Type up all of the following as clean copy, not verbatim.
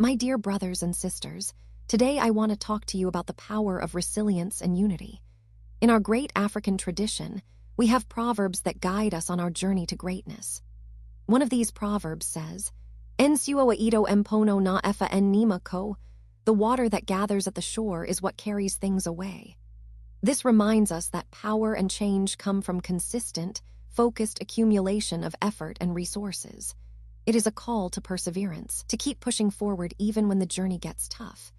My dear brothers and sisters, today I want to talk to you about the power of resilience and unity. In our great African tradition, we have proverbs that guide us on our journey to greatness. One of these proverbs says, Ensuo a ito empono na efa en nima ko, the water that gathers at the shore is what carries things away. This reminds us that power and change come from consistent, focused accumulation of effort and resources. It is a call to perseverance, to keep pushing forward even when the journey gets tough.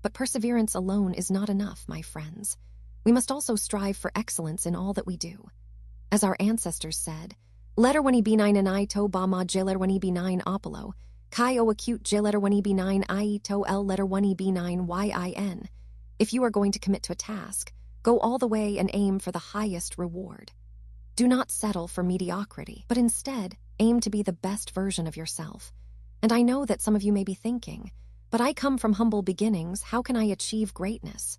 But perseverance alone is not enough, my friends. We must also strive for excellence in all that we do. As our ancestors said, Letter 1b9 anai to ba ma jiler 1b9 apollo, kai o acute jiler 1b9 I to l letter 1b9 yin. If you are going to commit to a task, go all the way and aim for the highest reward. Do not settle for mediocrity, but instead aim to be the best version of yourself. And I know that some of you may be thinking, but I come from humble beginnings, how can I achieve greatness?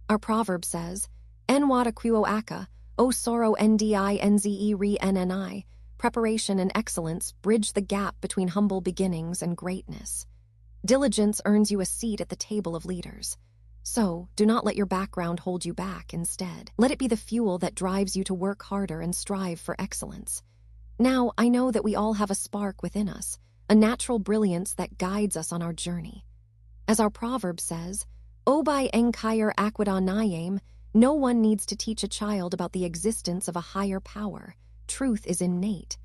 Our proverb says, En wada quo aka, o sorrow ndinze re nni, preparation and excellence bridge the gap between humble beginnings and greatness. Diligence earns you a seat at the table of leaders. So, do not let your background hold you back instead. Let it be the fuel that drives you to work harder and strive for excellence. Now, I know that we all have a spark within us, a natural brilliance that guides us on our journey. As our proverb says, Obai enkire aquida nayame, no one needs to teach a child about the existence of a higher power. Truth is innate.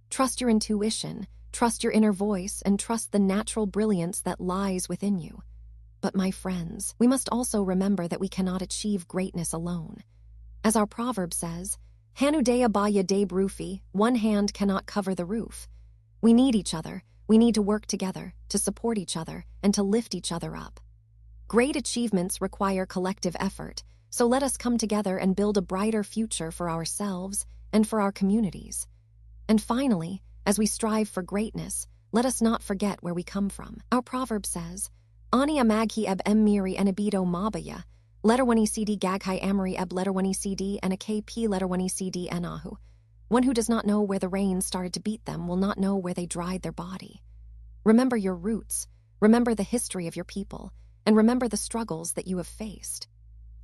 Trust your intuition, trust your inner voice, and trust the natural brilliance that lies within you. But my friends, we must also remember that we cannot achieve greatness alone. As our proverb says, Hanudea baya de brufi, one hand cannot cover the roof. We need each other, we need to work together, to support each other, and to lift each other up. Great achievements require collective effort, so let us come together and build a brighter future for ourselves and for our communities. And finally, as we strive for greatness, let us not forget where we come from. Our proverb says, Ani amaghi eb emmiri and abido mabaya, letter 1 cd gaghai amari eb letter 1 cd and a kp letter 1 cd anahu. One who does not know where the rain started to beat them will not know where they dried their body. Remember your roots, remember the history of your people, and remember the struggles that you have faced.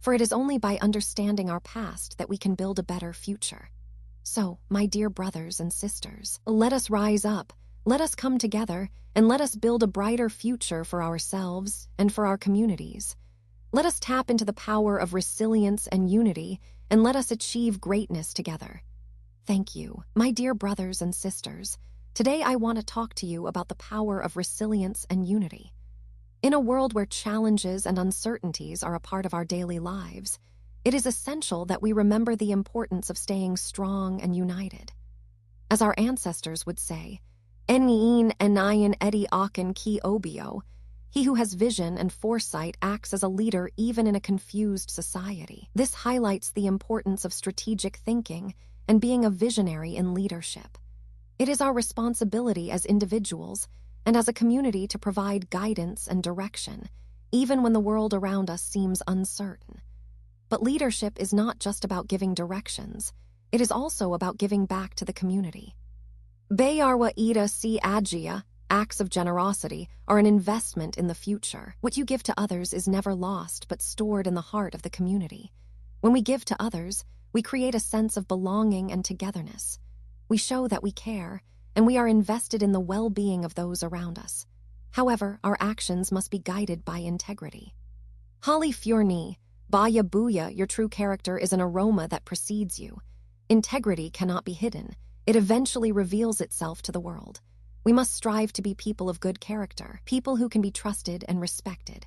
For it is only by understanding our past that we can build a better future. So, my dear brothers and sisters, let us rise up, let us come together, and let us build a brighter future for ourselves and for our communities. Let us tap into the power of resilience and unity, and let us achieve greatness together. Thank you, my dear brothers and sisters. Today I want to talk to you about the power of resilience and unity. In a world where challenges and uncertainties are a part of our daily lives, it is essential that we remember the importance of staying strong and united. As our ancestors would say, Eniin enayan edi aken ki obio, he who has vision and foresight acts as a leader even in a confused society. This highlights the importance of strategic thinking and being a visionary in leadership. It is our responsibility as individuals and as a community to provide guidance and direction, even when the world around us seems uncertain. But leadership is not just about giving directions, it is also about giving back to the community. Bayarwa ida si agia, acts of generosity, are an investment in the future. What you give to others is never lost but stored in the heart of the community. When we give to others, we create a sense of belonging and togetherness. We show that we care, and we are invested in the well-being of those around us. However, our actions must be guided by integrity. Hali Fjorni, Baya Buya, your true character is an aroma that precedes you. Integrity cannot be hidden. It eventually reveals itself to the world. We must strive to be people of good character, people who can be trusted and respected.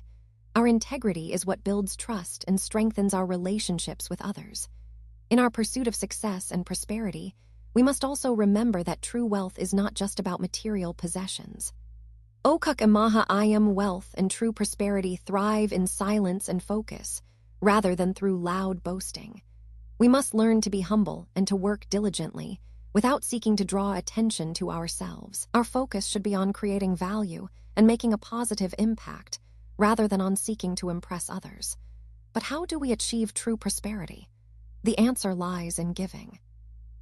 Our integrity is what builds trust and strengthens our relationships with others. In our pursuit of success and prosperity, we must also remember that true wealth is not just about material possessions. Okuk Imaha Ayam, wealth and true prosperity thrive in silence and focus, rather than through loud boasting. We must learn to be humble and to work diligently, without seeking to draw attention to ourselves. Our focus should be on creating value and making a positive impact, rather than on seeking to impress others. But how do we achieve true prosperity? The answer lies in giving.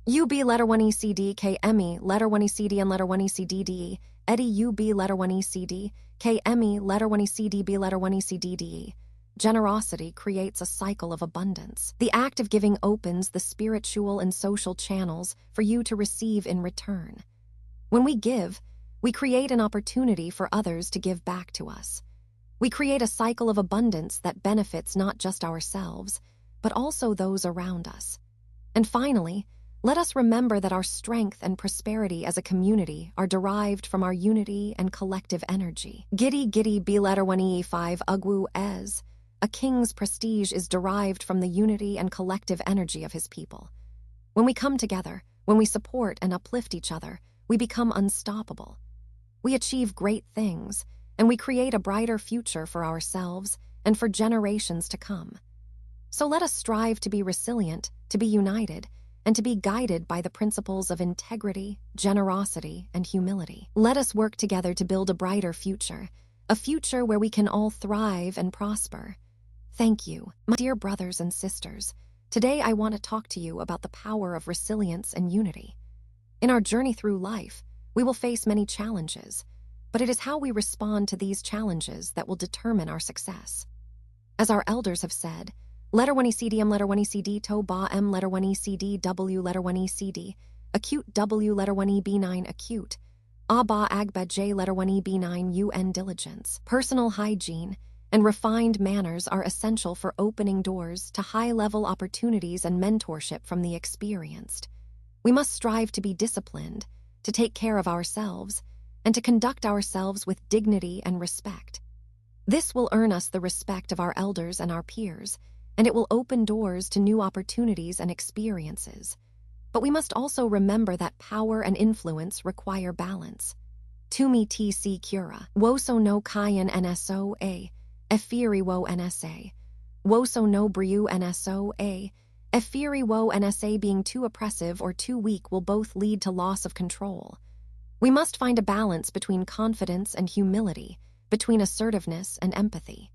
UB letter 1 ECD KME letter 1 ECD and letter 1 ECDDE Eddie UB letter 1 ECD KME letter 1 ECDB letter 1 ECDDE. Generosity creates a cycle of abundance. The act of giving opens the spiritual and social channels for you to receive in return. When we give, we create an opportunity for others to give back to us. We create a cycle of abundance that benefits not just ourselves, but also those around us. And finally, let us remember that our strength and prosperity as a community are derived from our unity and collective energy. Giddy giddy B letter 1 E5 Ugwu Ez. A king's prestige is derived from the unity and collective energy of his people. When we come together, when we support and uplift each other, we become unstoppable. We achieve great things, and we create a brighter future for ourselves and for generations to come. So let us strive to be resilient, to be united, and to be guided by the principles of integrity, generosity, and humility. Let us work together to build a brighter future, a future where we can all thrive and prosper. Thank you, my dear brothers and sisters. Today I want to talk to you about the power of resilience and unity. In our journey through life, we will face many challenges, but it is how we respond to these challenges that will determine our success. As our elders have said, letter 1 ECDM letter 1 ECD to ba M letter 1 ECD W letter 1 ECD acute W letter 1 EB9 acute ba agba J letter 1 EB9 UN diligence. Personal hygiene and refined manners are essential for opening doors to high-level opportunities and mentorship from the experienced. We must strive to be disciplined, to take care of ourselves, and to conduct ourselves with dignity and respect. This will earn us the respect of our elders and our peers, and it will open doors to new opportunities and experiences. But we must also remember that power and influence require balance. Tumi tc cura, woso no kayan nso a, efiri wo nsa. Woso no briu nso a, efiri wo nsa. Being too oppressive or too weak will both lead to loss of control. We must find a balance between confidence and humility, between assertiveness and empathy.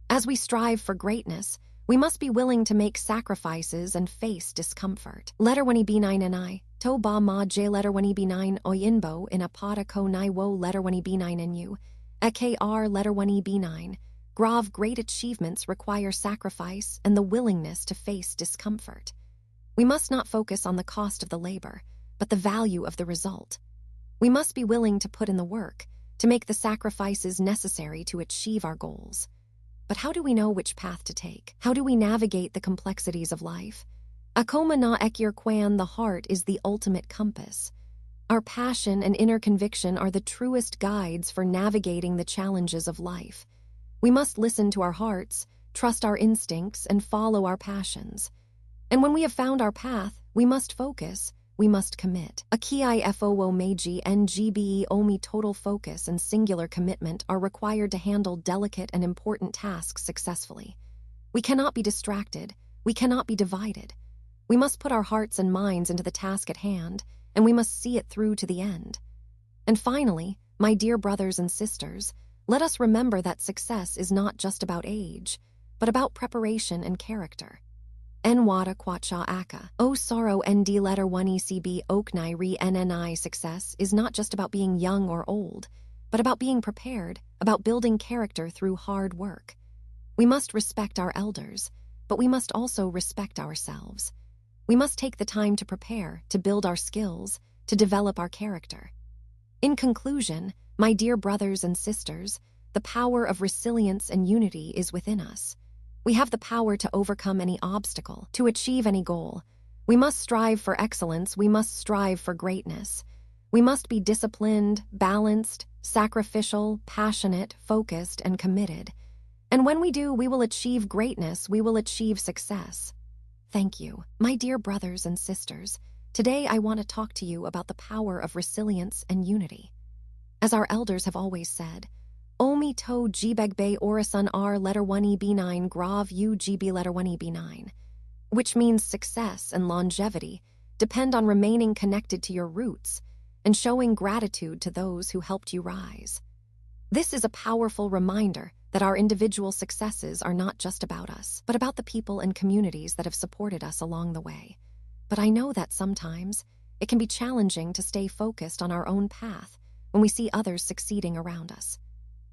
As we strive for greatness, we must be willing to make sacrifices and face discomfort. Letter 1 EB9 Ni, to ba ma j letter 1 EB9 oyinbo in apada ko nai wo letter 1 EB9 nu, ekr letter 1 EB9. Grav great achievements require sacrifice and the willingness to face discomfort. We must not focus on the cost of the labor, but the value of the result. We must be willing to put in the work, to make the sacrifices necessary to achieve our goals. But how do we know which path to take? How do we navigate the complexities of life? Akoma na ekir kwan, the heart is the ultimate compass. Our passion and inner conviction are the truest guides for navigating the challenges of life. We must listen to our hearts, trust our instincts, and follow our passions. And when we have found our path, we must focus, we must commit. Akii fo meiji ngbe omi. Total focus and singular commitment are required to handle delicate and important tasks successfully. We cannot be distracted, we cannot be divided. We must put our hearts and minds into the task at hand, and we must see it through to the end. And finally, my dear brothers and sisters, let us remember that success is not just about age, but about preparation and character. Nwada kwacha aka. O sorrow nd letter 1 ECB oknai re nni. Success is not just about being young or old, but about being prepared, about building character through hard work. We must respect our elders, but we must also respect ourselves. We must take the time to prepare, to build our skills, to develop our character. In conclusion, my dear brothers and sisters, the power of resilience and unity is within us. We have the power to overcome any obstacle, to achieve any goal. We must strive for excellence, we must strive for greatness. We must be disciplined, balanced, sacrificial, passionate, focused, and committed. And when we do, we will achieve greatness, we will achieve success. Thank you, my dear brothers and sisters. Today I want to talk to you about the power of resilience and unity. As our elders have always said, Omi to Gbegbe Orasun R letter 1 EB9 Grav U GB letter 1 EB9, which means success and longevity depend on remaining connected to your roots and showing gratitude to those who helped you rise. This is a powerful reminder that our individual successes are not just about us, but about the people and communities that have supported us along the way. But I know that sometimes it can be challenging to stay focused on our own path when we see others succeeding around us.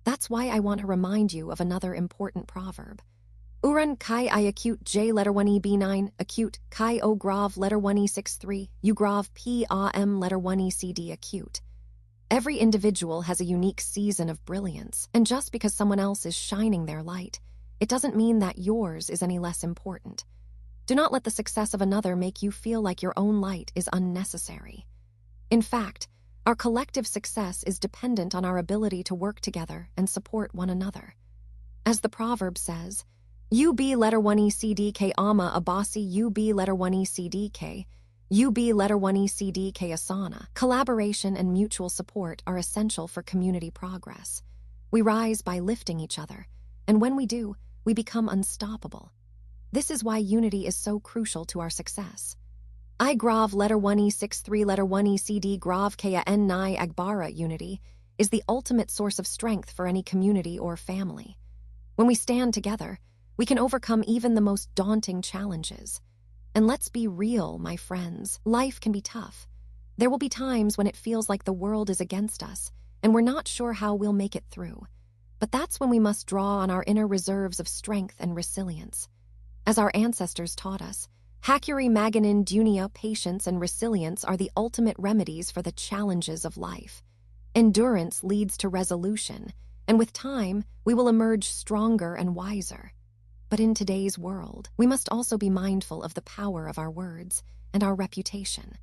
That's why I want to remind you of another important proverb. Uran kai I acute J letter 1 B9 acute kai O grav letter 1 63 U grav P A M letter 1 CD acute. Every individual has a unique season of brilliance, and just because someone else is shining their light, it doesn't mean that yours is any less important. Do not let the success of another make you feel like your own light is unnecessary. In fact, our collective success is dependent on our ability to work together and support one another. As the proverb says, UB letter 1 ECDK ama abasi UB letter 1 ECDK, UB letter 1 ECDK asana. Collaboration and mutual support are essential for community progress. We rise by lifting each other, and when we do, we become unstoppable. This is why unity is so crucial to our success. I grav letter 1 E63 letter 1 ECD grav kaya n nai agbara unity is the ultimate source of strength for any community or family. When we stand together, we can overcome even the most daunting challenges. And let's be real, my friends, life can be tough. There will be times when it feels like the world is against us, and we're not sure how we'll make it through. But that's when we must draw on our inner reserves of strength and resilience. As our ancestors taught us, Hakuri Maganin Dunia, patience and resilience are the ultimate remedies for the challenges of life. Endurance leads to resolution, and with time, we will emerge stronger and wiser. But in today's world, we must also be mindful of the power of our words and our reputation.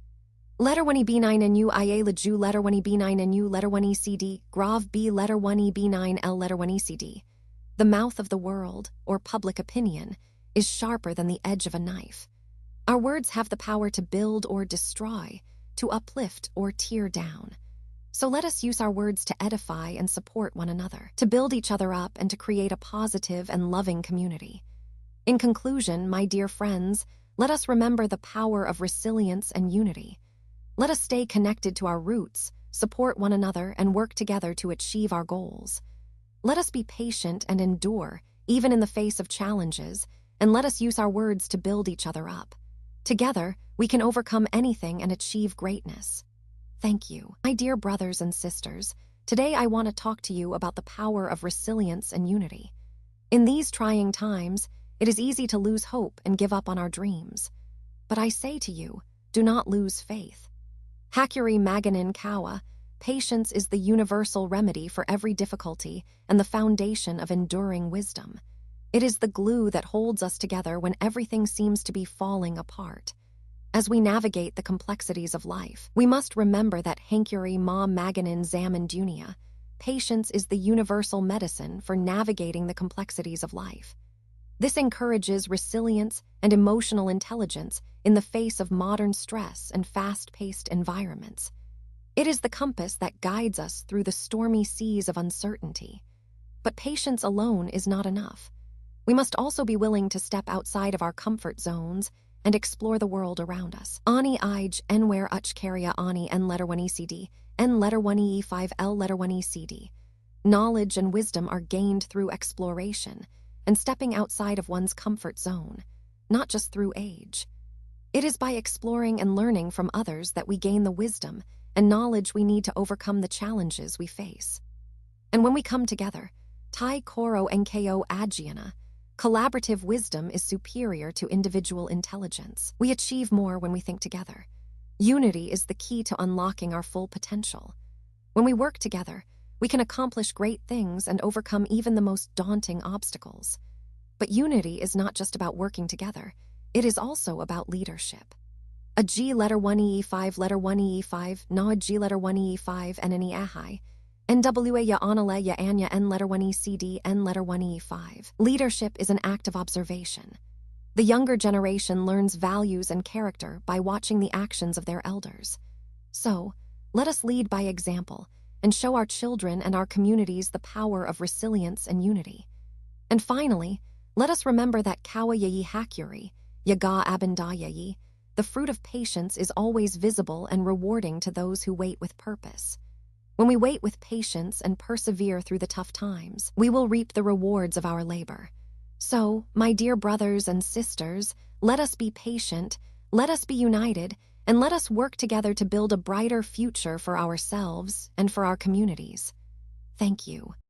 Letter 1 B9 NU IA Laju letter 1 B9 NU letter 1 ECD Grav B letter 1 B9 L letter 1 ECD. The mouth of the world, or public opinion, is sharper than the edge of a knife. Our words have the power to build or destroy, to uplift or tear down. So let us use our words to edify and support one another, to build each other up and to create a positive and loving community. In conclusion, my dear friends, let us remember the power of resilience and unity. Let us stay connected to our roots, support one another, and work together to achieve our goals. Let us be patient and endure, even in the face of challenges, and let us use our words to build each other up. Together, we can overcome anything and achieve greatness. Thank you. My dear brothers and sisters, today I want to talk to you about the power of resilience and unity. In these trying times, it is easy to lose hope and give up on our dreams. But I say to you, do not lose faith. Hakuri Maganin Kawa, patience is the universal remedy for every difficulty and the foundation of enduring wisdom. It is the glue that holds us together when everything seems to be falling apart. As we navigate the complexities of life, we must remember that Hankuri Ma Maganin Zaman Dunia, patience is the universal medicine for navigating the complexities of life. This encourages resilience and emotional intelligence in the face of modern stress and fast-paced environments. It is the compass that guides us through the stormy seas of uncertainty. But patience alone is not enough. We must also be willing to step outside of our comfort zones and explore the world around us. Ani ij enware uchkaria ani n letter 1 ECD, n letter 1 E5 L letter 1 ECD. Knowledge and wisdom are gained through exploration and stepping outside of one's comfort zone, not just through age. It is by exploring and learning from others that we gain the wisdom and knowledge we need to overcome the challenges we face. And when we come together, Tai Koro Nko Agiana, collaborative wisdom is superior to individual intelligence. We achieve more when we think together. Unity is the key to unlocking our full potential. When we work together, we can accomplish great things and overcome even the most daunting obstacles. But unity is not just about working together. It is also about leadership. A G letter 1 E5 letter 1 E5 na G letter 1 E5 and an Ahai. NWA ya Anale ya Anya N letter 1 ECD N letter 1 E5. Leadership is an act of observation. The younger generation learns values and character by watching the actions of their elders. So, let us lead by example and show our children and our communities the power of resilience and unity. And finally, let us remember that Kawa Yayi Hakuri, Yaga Abindayayi, the fruit of patience is always visible and rewarding to those who wait with purpose. When we wait with patience and persevere through the tough times, we will reap the rewards of our labor. So, my dear brothers and sisters, let us be patient, Let us be united, and let us work together to build a brighter future for ourselves and for our communities. Thank you.